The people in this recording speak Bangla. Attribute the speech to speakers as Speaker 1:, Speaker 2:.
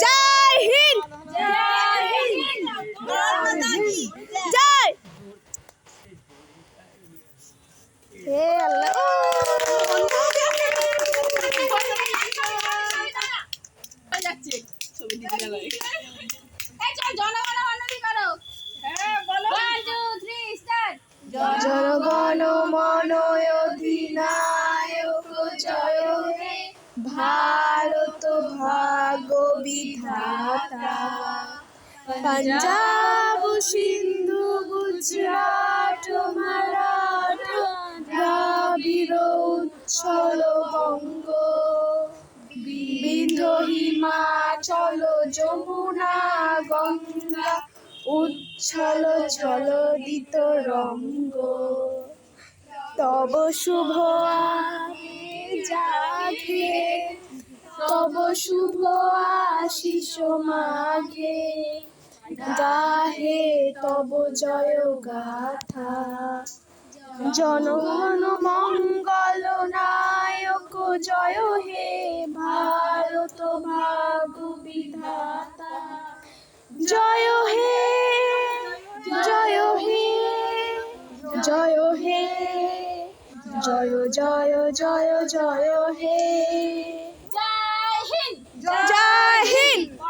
Speaker 1: জয় হিন্দ, জয় হে আল্লাহ। জনগণ মন অধিনায়ক জয় হে ভারত ভাগ্য বিধাতা। পাঞ্জাব সিন্ধু গুজরাট মারাঠা দ্রাবিড় উচ্ছল বঙ্গ, বিন্ধ্য হিমাচল যমুনা গঙ্গা উচ্ছল ছলদিত রঙ্গ। তব শুভ জাগে, তব শুভ আশিস মাঘে, গাহে তব জয় গাথা। জনগণ মঙ্গল নায়ক জয় হে ভারত ভাগ্য বিধাতা। জয় হে, জয় হে, জয় হে, জয় জয় জয় জয় হে। জয় হিন্দ, জয় হিন্দ।